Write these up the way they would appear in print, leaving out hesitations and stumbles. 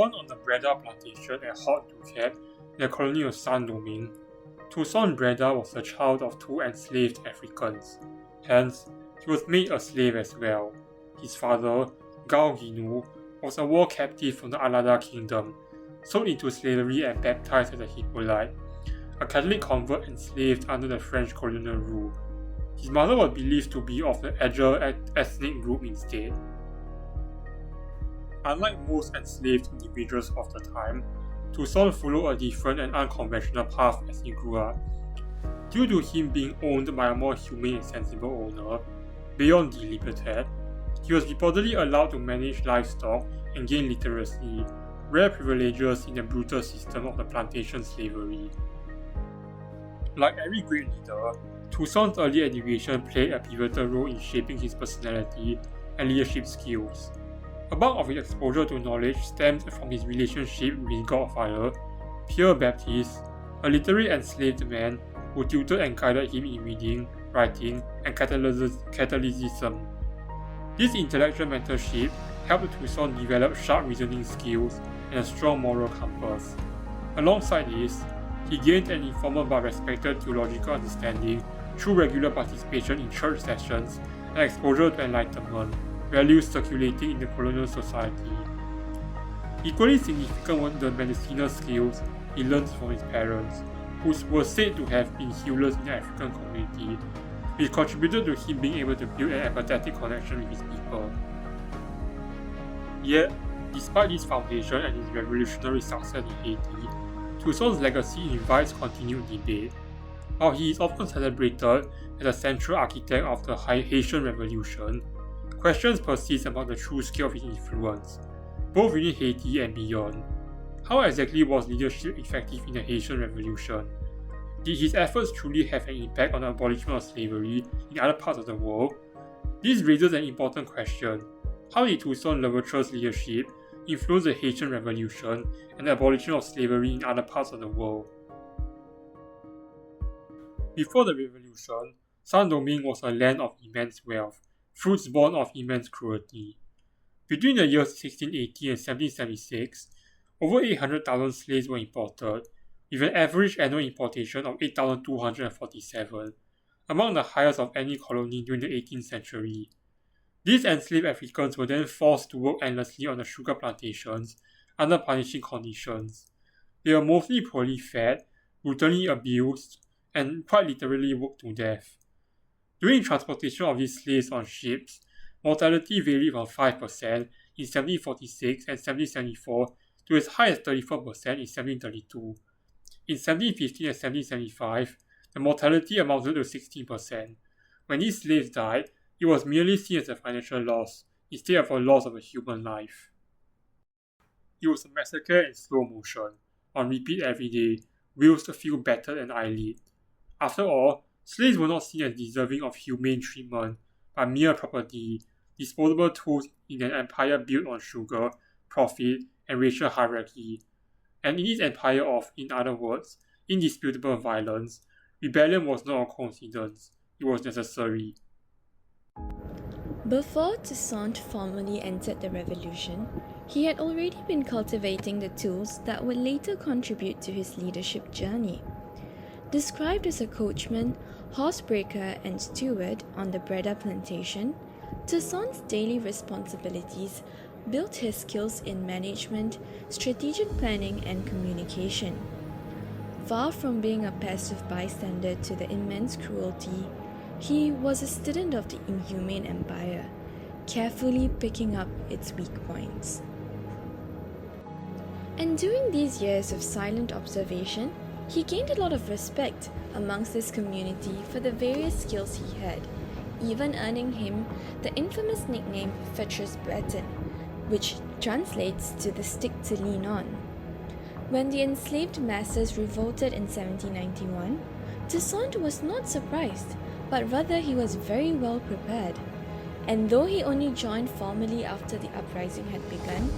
Born on the Breda plantation at Haute du Cap in the colony of Saint-Domingue, Toussaint Breda was the child of two enslaved Africans. Hence, he was made a slave as well. His father, Gal Guinou, was a war captive from the Alada kingdom, sold into slavery and baptized as a Hippolyte, a Catholic convert enslaved under the French colonial rule. His mother was believed to be of the Edger ethnic group instead. Unlike most enslaved individuals of the time, Toussaint followed a different and unconventional path as he grew up. Due to him being owned by a more humane and sensible owner, Beyond de Liberté, he was reportedly allowed to manage livestock and gain literacy, rare privileges in the brutal system of the plantation slavery. Like every great leader, Toussaint's early education played a pivotal role in shaping his personality and leadership skills. A bulk of his exposure to knowledge stemmed from his relationship with his godfather, Pierre Baptiste, a literary enslaved man who tutored and guided him in reading, writing, and Catholicism. This intellectual mentorship helped Toussaint develop sharp reasoning skills and a strong moral compass. Alongside this, he gained an informal but respected theological understanding through regular participation in church sessions and exposure to Enlightenment, values circulating in the colonial society. Equally significant were the medicinal skills he learned from his parents, who were said to have been healers in the African community, which contributed to him being able to build an empathetic connection with his people. Yet, despite this foundation and his revolutionary success in Haiti, Toussaint's legacy invites continued debate. While he is often celebrated as a central architect of the Haitian Revolution, questions persist about the true scale of his influence, both within Haiti and beyond. How exactly was leadership effective in the Haitian Revolution? Did his efforts truly have an impact on the abolishment of slavery in other parts of the world? This raises an important question. How did Toussaint Louverture's leadership influence the Haitian Revolution and the abolition of slavery in other parts of the world? Before the Revolution, Saint-Domingue was a land of immense wealth, fruits born of immense cruelty. Between the years 1680 and 1776, over 800,000 slaves were imported, with an average annual importation of 8,247, among the highest of any colony during the 18th century. These enslaved Africans were then forced to work endlessly on the sugar plantations under punishing conditions. They were mostly poorly fed, brutally abused, and quite literally worked to death. During transportation of these slaves on ships, mortality varied from 5% in 1746 and 1774 to as high as 34% in 1732. In 1715 and 1775, the mortality amounted to 16%. When these slaves died, it was merely seen as a financial loss, instead of a loss of a human life. It was a massacre in slow motion, on repeat every day, whilst a few battered and eyelid. After all, slaves were not seen as deserving of humane treatment, but mere property, disposable tools in an empire built on sugar, profit, and racial hierarchy. And in this empire of, in other words, indisputable violence, rebellion was not a coincidence, it was necessary. Before Toussaint formally entered the revolution, he had already been cultivating the tools that would later contribute to his leadership journey. Described as a coachman, horsebreaker, and steward on the Breda plantation, Toussaint's daily responsibilities built his skills in management, strategic planning, and communication. Far from being a passive bystander to the immense cruelty, he was a student of the inhumane empire, carefully picking up its weak points. And during these years of silent observation, he gained a lot of respect amongst his community for the various skills he had, even earning him the infamous nickname Fetrus Breton, which translates to the stick to lean on. When the enslaved masses revolted in 1791, Toussaint was not surprised, but rather he was very well prepared. And though he only joined formally after the uprising had begun,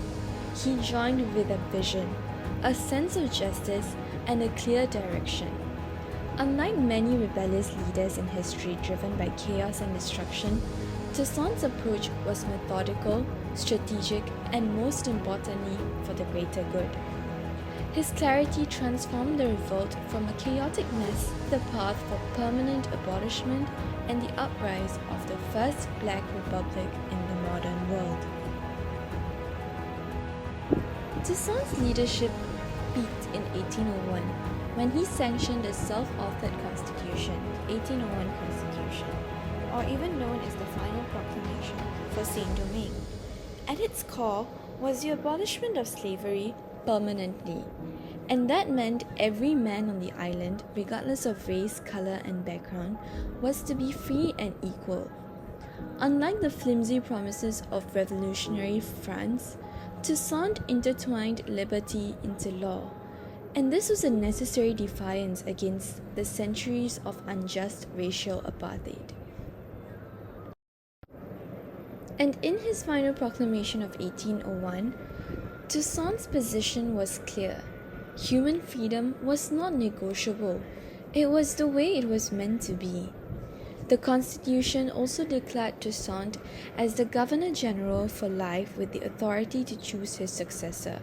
he joined with a vision, a sense of justice, and a clear direction. Unlike many rebellious leaders in history driven by chaos and destruction, Toussaint's approach was methodical, strategic, and most importantly, for the greater good. His clarity transformed the revolt from a chaotic mess to the path for permanent abolishment and the uprise of the first Black Republic in the modern world. Toussaint's leadership peaked in 1801 when he sanctioned the self-authored Constitution, the 1801 Constitution, or even known as the Final Proclamation for Saint-Domingue. At its core was the abolishment of slavery permanently, and that meant every man on the island, regardless of race, color, and background, was to be free and equal. Unlike the flimsy promises of revolutionary France, Toussaint intertwined liberty into law, and this was a necessary defiance against the centuries of unjust racial apartheid. And in his final proclamation of 1801, Toussaint's position was clear. Human freedom was not negotiable. It was the way it was meant to be. The Constitution also declared Toussaint as the Governor-General for life with the authority to choose his successor.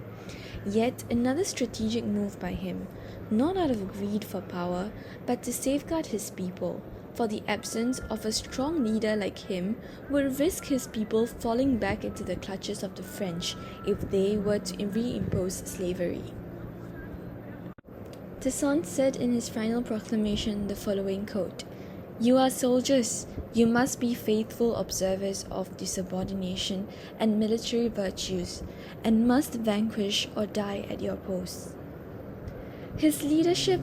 Yet another strategic move by him, not out of greed for power, but to safeguard his people, for the absence of a strong leader like him would risk his people falling back into the clutches of the French if they were to reimpose slavery. Toussaint said in his final proclamation the following quote, "You are soldiers. You must be faithful observers of the subordination and military virtues, and must vanquish or die at your posts." His leadership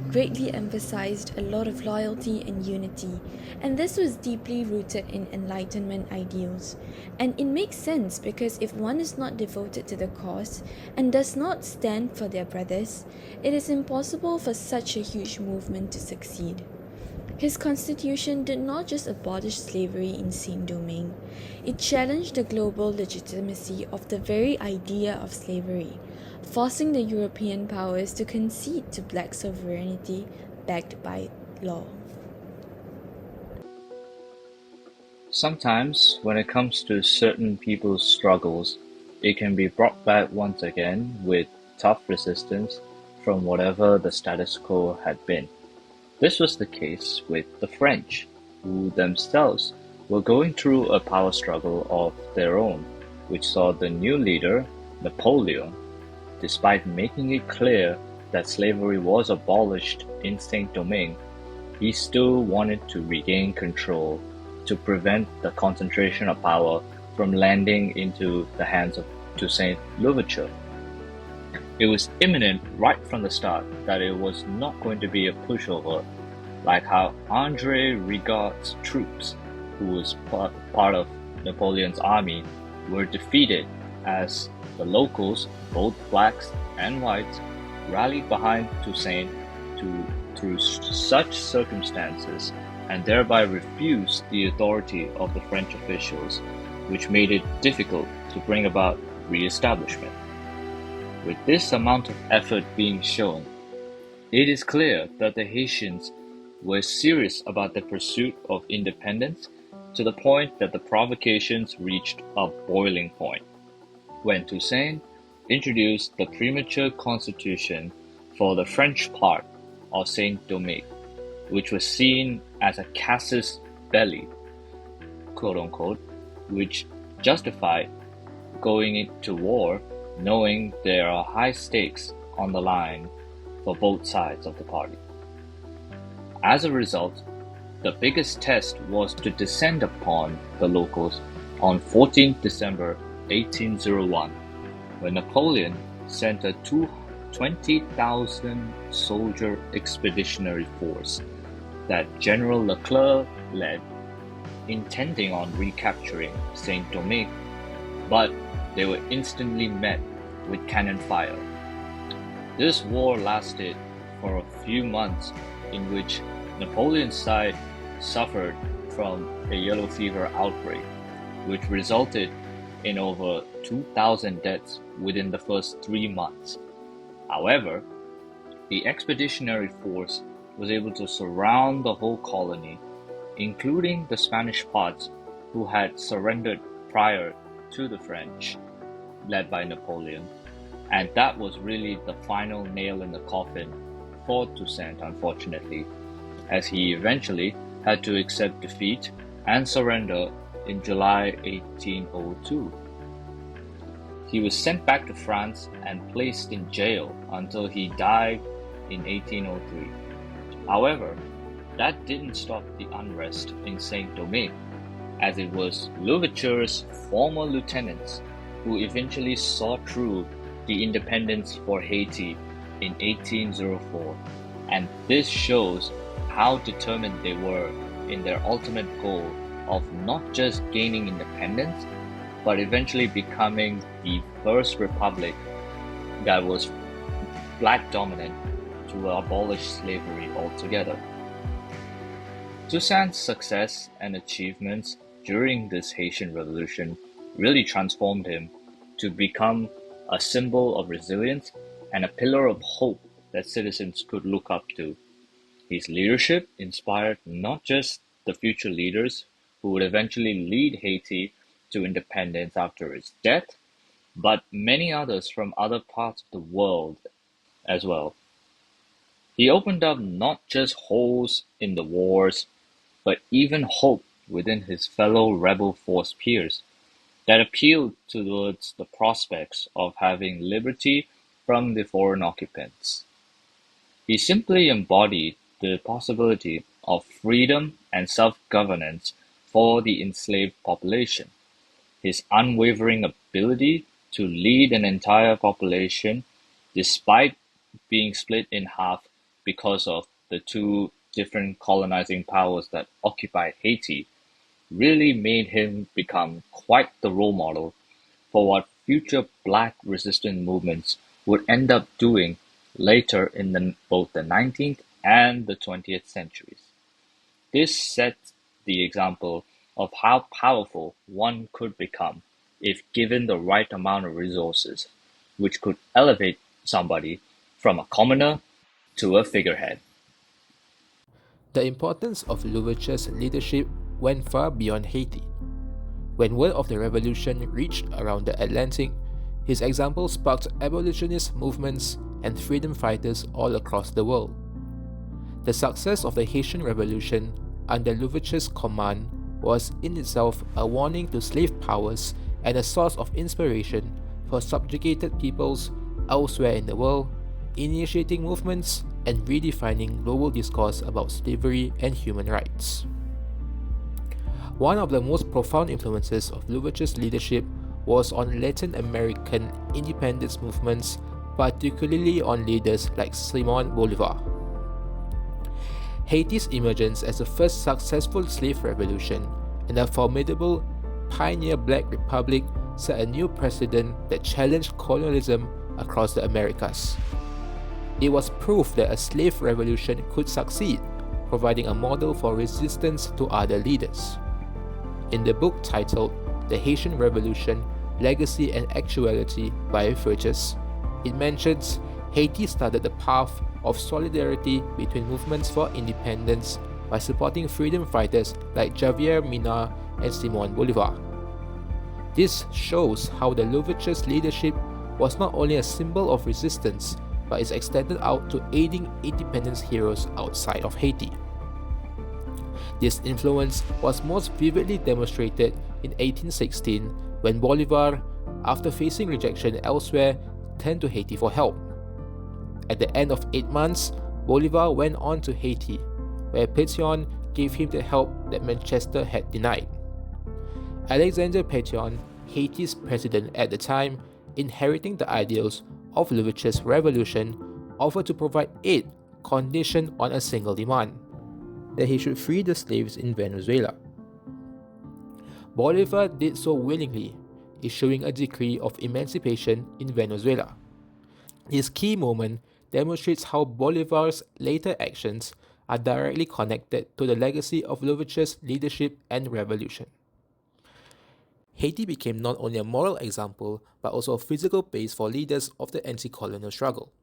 greatly emphasized a lot of loyalty and unity, and this was deeply rooted in Enlightenment ideals. And it makes sense because if one is not devoted to the cause and does not stand for their brothers, it is impossible for such a huge movement to succeed. His constitution did not just abolish slavery in Saint-Domingue, it challenged the global legitimacy of the very idea of slavery, forcing the European powers to concede to black sovereignty backed by law. Sometimes, when it comes to certain people's struggles, it can be brought back once again with tough resistance from whatever the status quo had been. This was the case with the French, who themselves were going through a power struggle of their own, which saw the new leader, Napoleon, despite making it clear that slavery was abolished in Saint-Domingue, he still wanted to regain control to prevent the concentration of power from landing into the hands of Toussaint Louverture. It was imminent right from the start that it was not going to be a pushover, like how André Rigaud's troops, who was part of Napoleon's army, were defeated as the locals, both blacks and whites, rallied behind Toussaint through such circumstances and thereby refused the authority of the French officials, which made it difficult to bring about re-establishment. With this amount of effort being shown, it is clear that the Haitians were serious about the pursuit of independence to the point that the provocations reached a boiling point when Toussaint introduced the premature constitution for the French part of Saint-Domingue, which was seen as a casus belli, quote-unquote, which justified going into war knowing there are high stakes on the line for both sides of the party. As a result, the biggest test was to descend upon the locals on 14 December 1801, when Napoleon sent a 20,000 soldier expeditionary force that General Leclerc led, intending on recapturing Saint-Domingue, but they were instantly met with cannon fire. This war lasted for a few months, in which Napoleon's side suffered from a yellow fever outbreak, which resulted in over 2,000 deaths within the first 3 months. However, the expeditionary force was able to surround the whole colony, including the Spanish parts who had surrendered prior to the French, led by Napoleon. And that was really the final nail in the coffin for Toussaint, unfortunately, as he eventually had to accept defeat and surrender in July 1802. He was sent back to France and placed in jail until he died in 1803. However, that didn't stop the unrest in Saint-Domingue, as it was Louverture's former lieutenants who eventually saw through the independence for Haiti in 1804, and this shows how determined they were in their ultimate goal of not just gaining independence, but eventually becoming the first republic that was black dominant to abolish slavery altogether. Toussaint's success and achievements during this Haitian Revolution really transformed him to become a symbol of resilience and a pillar of hope that citizens could look up to. His leadership inspired not just the future leaders who would eventually lead Haiti to independence after his death, but many others from other parts of the world as well. He opened up not just holes in the wars, but even hope within his fellow rebel force peers that appealed towards the prospects of having liberty from the foreign occupants. He simply embodied the possibility of freedom and self-governance for the enslaved population. His unwavering ability to lead an entire population, despite being split in half because of the two different colonizing powers that occupied Haiti, really made him become quite the role model for what future black resistance movements would end up doing later in both the 19th and the 20th centuries. This sets the example of how powerful one could become if given the right amount of resources, which could elevate somebody from a commoner to a figurehead. The importance of Louverture's leadership went far beyond Haiti. When word of the revolution reached around the Atlantic, his example sparked abolitionist movements and freedom fighters all across the world. The success of the Haitian Revolution under Louverture's command was in itself a warning to slave powers and a source of inspiration for subjugated peoples elsewhere in the world, initiating movements and redefining global discourse about slavery and human rights. One of the most profound influences of Louverture's leadership was on Latin American independence movements, particularly on leaders like Simón Bolívar. Haiti's emergence as the first successful slave revolution and a formidable pioneer black republic set a new precedent that challenged colonialism across the Americas. It was proof that a slave revolution could succeed, providing a model for resistance to other leaders. In the book titled The Haitian Revolution, Legacy and Actuality by Furches, it mentions Haiti started the path of solidarity between movements for independence by supporting freedom fighters like Javier Mina and Simón Bolívar. This shows how the Louverture's leadership was not only a symbol of resistance, but is extended out to aiding independence heroes outside of Haiti. This influence was most vividly demonstrated in 1816 when Bolívar, after facing rejection elsewhere, turned to Haiti for help. At the end of 8 months, Bolívar went on to Haiti, where Pétion gave him the help that Manchester had denied. Alexander Pétion, Haiti's president at the time, inheriting the ideals of Louverture's revolution, offered to provide aid conditioned on a single demand: that he should free the slaves in Venezuela. Bolívar did so willingly, issuing a decree of emancipation in Venezuela. This key moment demonstrates how Bolívar's later actions are directly connected to the legacy of Louverture's leadership and revolution. Haiti became not only a moral example, but also a physical base for leaders of the anti-colonial struggle.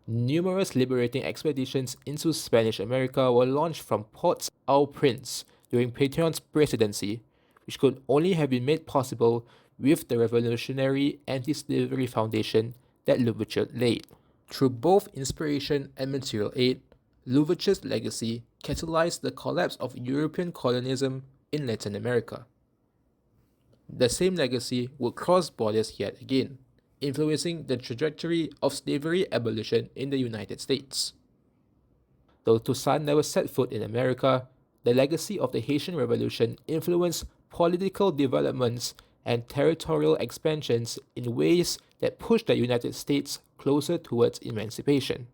Numerous liberating expeditions into Spanish America were launched from Port-au-Prince during Pétion's presidency, which could only have been made possible with the revolutionary anti-slavery foundation that Louverture laid. Through both inspiration and material aid, Louverture's legacy catalyzed the collapse of European colonialism in Latin America. The same legacy would cross borders yet again, influencing the trajectory of slavery abolition in the United States. Though Toussaint never set foot in America, the legacy of the Haitian Revolution influenced political developments and territorial expansions in ways that pushed the United States closer towards emancipation.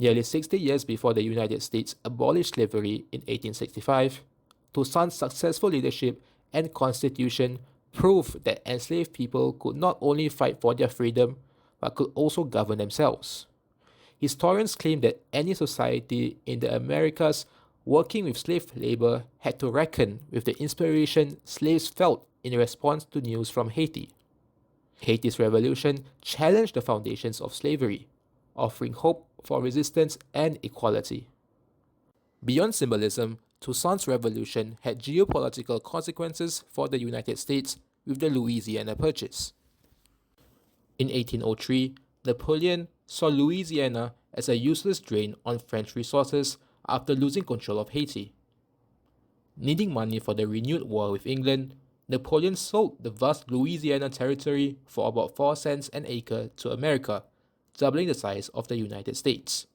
Nearly 60 years before the United States abolished slavery in 1865, Toussaint's successful leadership and constitution proved that enslaved people could not only fight for their freedom, but could also govern themselves. Historians claim that any society in the Americas working with slave labor had to reckon with the inspiration slaves felt in response to news from Haiti. Haiti's revolution challenged the foundations of slavery, offering hope for resistance and equality. Beyond symbolism, Toussaint's revolution had geopolitical consequences for the United States with the Louisiana Purchase. In 1803, Napoleon saw Louisiana as a useless drain on French resources after losing control of Haiti. Needing money for the renewed war with England, Napoleon sold the vast Louisiana territory for about 4 cents an acre to America, doubling the size of the United States.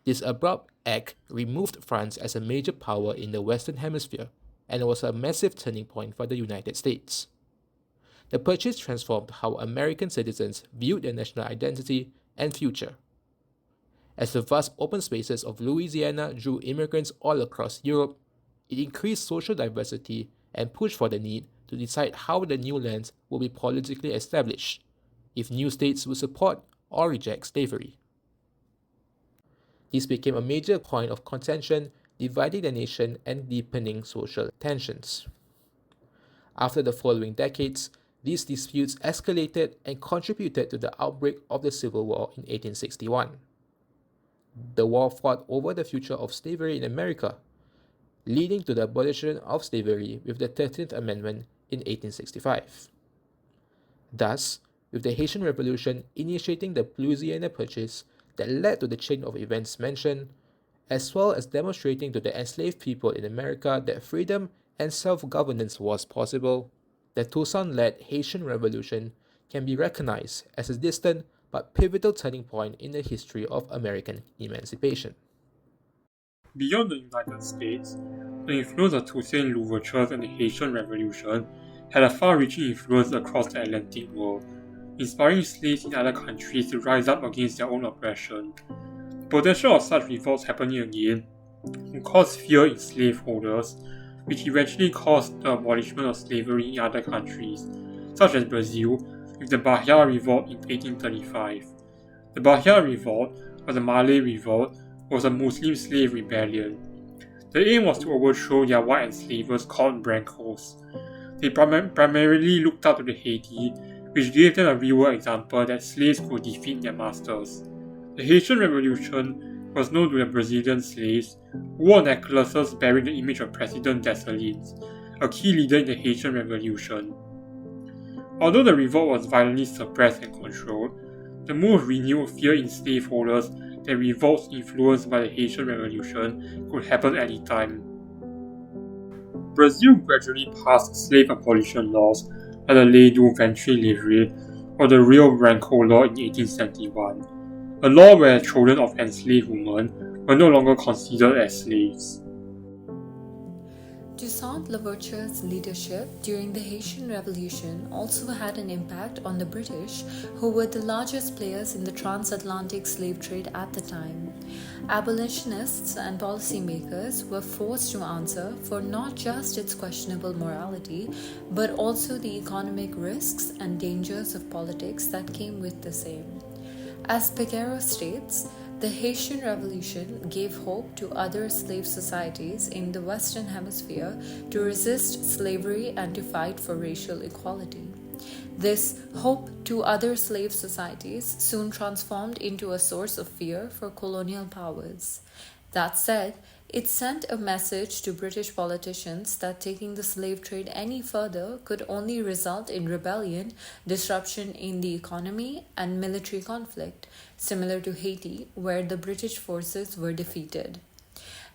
This abrupt act removed France as a major power in the Western Hemisphere and was a massive turning point for the United States. The purchase transformed how American citizens viewed their national identity and future. As the vast open spaces of Louisiana drew immigrants all across Europe, it increased social diversity and pushed for the need to decide how the new lands will be politically established, if new states would support or reject slavery. This became a major point of contention, dividing the nation and deepening social tensions. After the following decades, these disputes escalated and contributed to the outbreak of the Civil War in 1861. The war fought over the future of slavery in America, leading to the abolition of slavery with the 13th Amendment in 1865. Thus, with the Haitian Revolution initiating the Louisiana Purchase that led to the chain of events mentioned, as well as demonstrating to the enslaved people in America that freedom and self-governance was possible, the Toussaint-led Haitian Revolution can be recognized as a distant but pivotal turning point in the history of American emancipation. Beyond the United States, the influence of Toussaint Louverture and the Haitian Revolution had a far-reaching influence across the Atlantic world, inspiring slaves in other countries to rise up against their own oppression. The potential of such revolts happening again would cause fear in slaveholders, which eventually caused the abolishment of slavery in other countries, such as Brazil, with the Bahia Revolt in 1835. The Bahia Revolt, or the Malay Revolt, was a Muslim slave rebellion. The aim was to overthrow their white enslavers called Brancos. They primarily looked up to the Haiti, which gave them a real-world example that slaves could defeat their masters. The Haitian Revolution was known to the Brazilian slaves, who wore necklaces bearing the image of President Dessalines, a key leader in the Haitian Revolution. Although the revolt was violently suppressed and controlled, the move renewed fear in slaveholders that revolts influenced by the Haitian Revolution could happen anytime. Brazil gradually passed slave abolition laws like the Lei do Ventre Livre or the Rio Branco Law in 1871, a law where children of enslaved women were no longer considered as slaves. Toussaint Louverture's leadership during the Haitian Revolution also had an impact on the British, who were the largest players in the transatlantic slave trade at the time. Abolitionists and policymakers were forced to answer for not just its questionable morality, but also the economic risks and dangers of politics that came with the same. As Peguero states, the Haitian Revolution gave hope to other slave societies in the Western Hemisphere to resist slavery and to fight for racial equality. This hope to other slave societies soon transformed into a source of fear for colonial powers. That said, it sent a message to British politicians that taking the slave trade any further could only result in rebellion, disruption in the economy, and military conflict, similar to Haiti, where the British forces were defeated.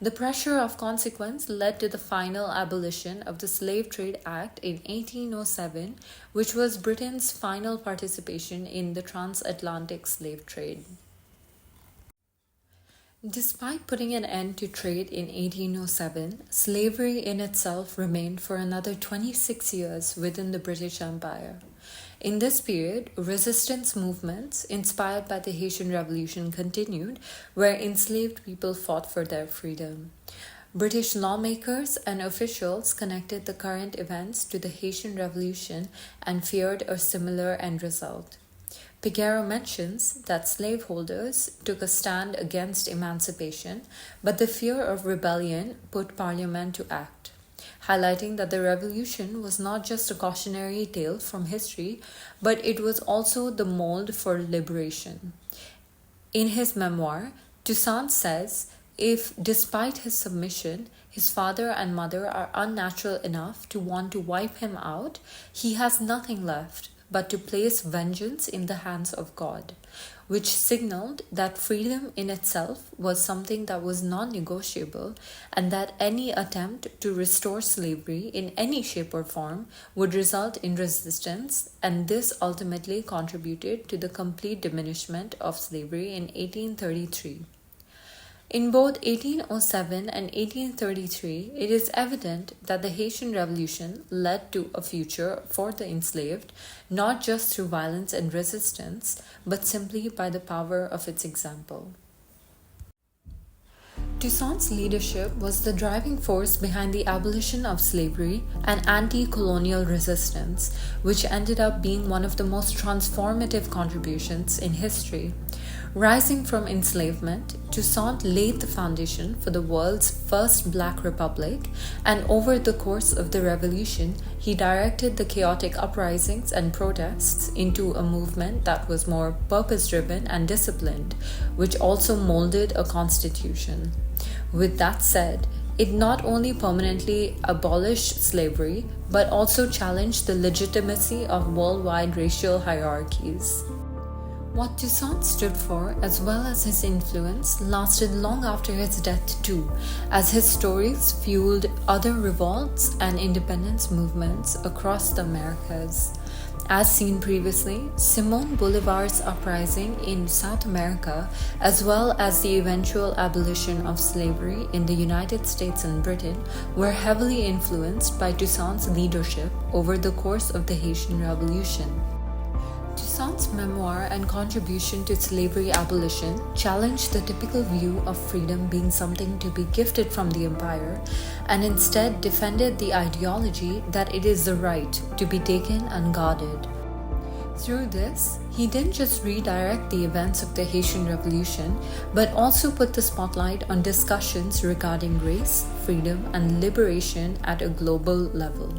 The pressure of consequence led to the final abolition of the Slave Trade Act in 1807, which was Britain's final participation in the transatlantic slave trade. Despite putting an end to trade in 1807, slavery in itself remained for another 26 years within the British Empire. In this period, resistance movements inspired by the Haitian Revolution continued, where enslaved people fought for their freedom. British lawmakers and officials connected the current events to the Haitian Revolution and feared a similar end result. Piguero mentions that slaveholders took a stand against emancipation, but the fear of rebellion put Parliament to act, highlighting that the revolution was not just a cautionary tale from history, but it was also the mold for liberation. In his memoir, Toussaint says, if, despite his submission, his father and mother are unnatural enough to want to wipe him out, he has nothing left but to place vengeance in the hands of God, which signaled that freedom in itself was something that was non-negotiable and that any attempt to restore slavery in any shape or form would result in resistance, and this ultimately contributed to the complete diminishment of slavery in 1833. In both 1807 and 1833, it is evident that the Haitian Revolution led to a future for the enslaved, not just through violence and resistance, but simply by the power of its example. Toussaint's leadership was the driving force behind the abolition of slavery and anti-colonial resistance, which ended up being one of the most transformative contributions in history. Rising from enslavement, Toussaint laid the foundation for the world's first Black Republic, and over the course of the revolution, he directed the chaotic uprisings and protests into a movement that was more purpose-driven and disciplined, which also molded a constitution. With that said, it not only permanently abolished slavery, but also challenged the legitimacy of worldwide racial hierarchies. What Toussaint stood for, as well as his influence, lasted long after his death too, as his stories fueled other revolts and independence movements across the Americas. As seen previously, Simón Bolívar's uprising in South America, as well as the eventual abolition of slavery in the United States and Britain, were heavily influenced by Toussaint's leadership over the course of the Haitian Revolution. Toussaint's memoir and contribution to slavery abolition challenged the typical view of freedom being something to be gifted from the empire, and instead defended the ideology that it is the right to be taken unguarded. Through this, he didn't just redirect the events of the Haitian Revolution, but also put the spotlight on discussions regarding race, freedom, and liberation at a global level.